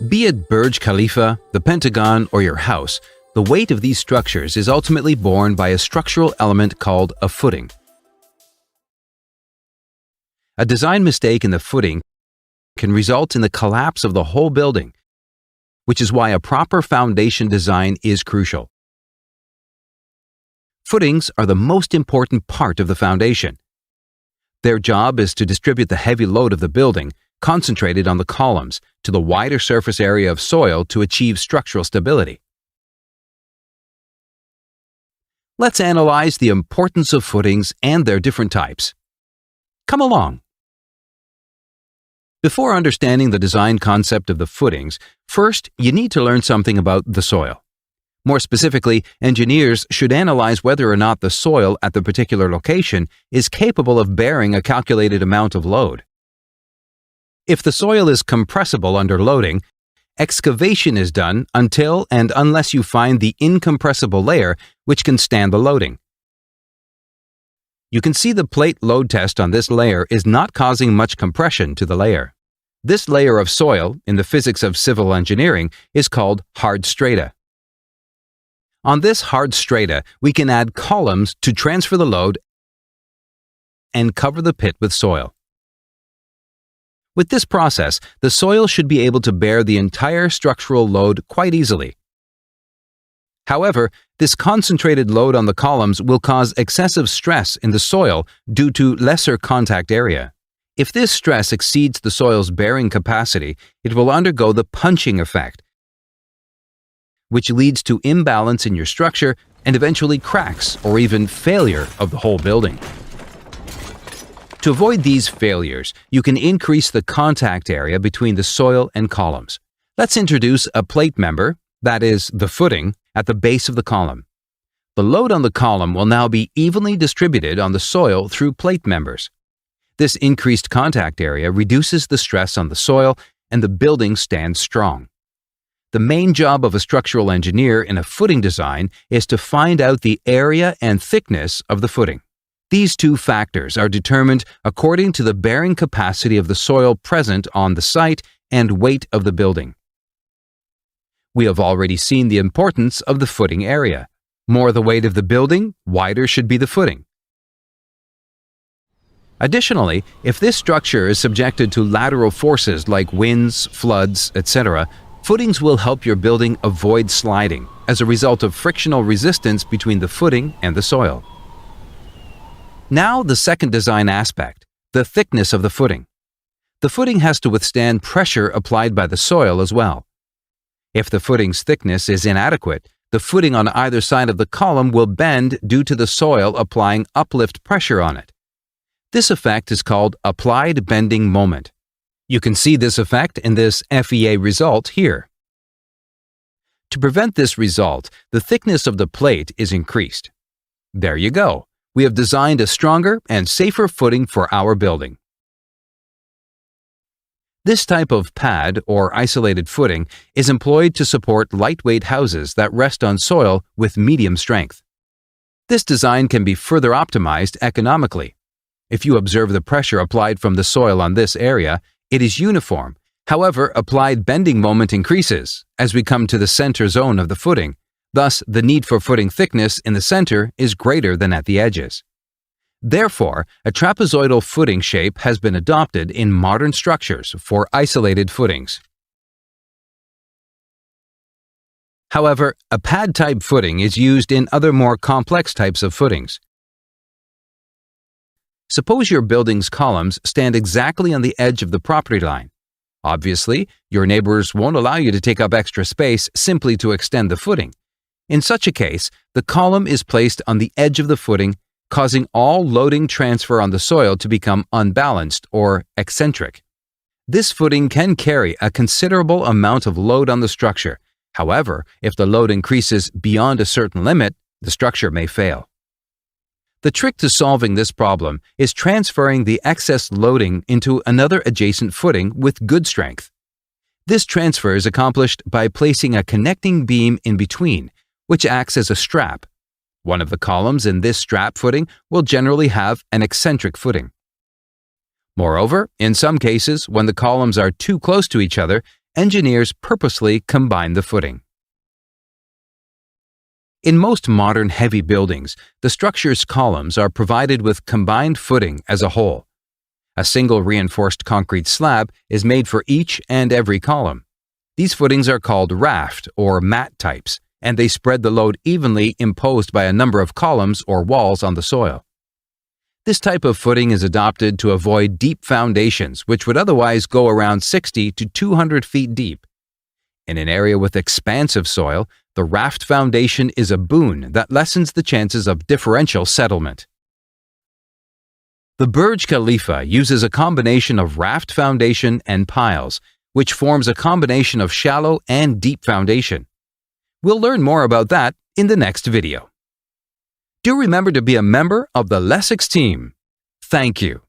Be it Burj Khalifa, the Pentagon, or your house, the weight of these structures is ultimately borne by a structural element called a footing. A design mistake in the footing can result in the collapse of the whole building, which is why a proper foundation design is crucial. Footings are the most important part of the foundation. Their job is to distribute the heavy load of the building, concentrated on the columns, to the wider surface area of soil to achieve structural stability. Let's analyze the importance of footings and their different types. Come along. Before understanding the design concept of the footings, first you need to learn something about the soil. More specifically, engineers should analyze whether or not the soil at the particular location is capable of bearing a calculated amount of load. If the soil is compressible under loading, excavation is done until and unless you find the incompressible layer which can stand the loading. You can see the plate load test on this layer is not causing much compression to the layer. This layer of soil, in the physics of civil engineering, is called hard strata. On this hard strata, we can add columns to transfer the load and cover the pit with soil. With this process, the soil should be able to bear the entire structural load quite easily. However, this concentrated load on the columns will cause excessive stress in the soil due to lesser contact area. If this stress exceeds the soil's bearing capacity, it will undergo the punching effect, which leads to imbalance in your structure and eventually cracks or even failure of the whole building. To avoid these failures, you can increase the contact area between the soil and columns. Let's introduce a plate member, that is, the footing, at the base of the column. The load on the column will now be evenly distributed on the soil through plate members. This increased contact area reduces the stress on the soil and the building stands strong. The main job of a structural engineer in a footing design is to find out the area and thickness of the footing. These two factors are determined according to the bearing capacity of the soil present on the site and weight of the building. We have already seen the importance of the footing area. More the weight of the building, wider should be the footing. Additionally, if this structure is subjected to lateral forces like winds, floods, etc., footings will help your building avoid sliding as a result of frictional resistance between the footing and the soil. Now the second design aspect, the thickness of the footing. The footing has to withstand pressure applied by the soil as well. If the footing's thickness is inadequate, the footing on either side of the column will bend due to the soil applying uplift pressure on it. This effect is called applied bending moment. You can see this effect in this FEA result here. To prevent this result, the thickness of the plate is increased. There you go. We have designed a stronger and safer footing for our building. This type of pad or isolated footing is employed to support lightweight houses that rest on soil with medium strength. This design can be further optimized economically. If you observe the pressure applied from the soil on this area, it is uniform. However, applied bending moment increases as we come to the center zone of the footing. Thus, the need for footing thickness in the center is greater than at the edges. Therefore, a trapezoidal footing shape has been adopted in modern structures for isolated footings. However, a pad-type footing is used in other more complex types of footings. Suppose your building's columns stand exactly on the edge of the property line. Obviously, your neighbors won't allow you to take up extra space simply to extend the footing. In such a case, the column is placed on the edge of the footing, causing all loading transfer on the soil to become unbalanced or eccentric. This footing can carry a considerable amount of load on the structure. However, if the load increases beyond a certain limit, the structure may fail. The trick to solving this problem is transferring the excess loading into another adjacent footing with good strength. This transfer is accomplished by placing a connecting beam in between, which acts as a strap. One of the columns in this strap footing will generally have an eccentric footing. Moreover, in some cases, when the columns are too close to each other, engineers purposely combine the footing. In most modern heavy buildings, the structure's columns are provided with combined footing as a whole. A single reinforced concrete slab is made for each and every column. These footings are called raft or mat types, and they spread the load evenly imposed by a number of columns or walls on the soil. This type of footing is adopted to avoid deep foundations, which would otherwise go around 60 to 200 feet deep. In an area with expansive soil, the raft foundation is a boon that lessens the chances of differential settlement. The Burj Khalifa uses a combination of raft foundation and piles, which forms a combination of shallow and deep foundation. We'll learn more about that in the next video. Do remember to be a member of the Lessix team. Thank you.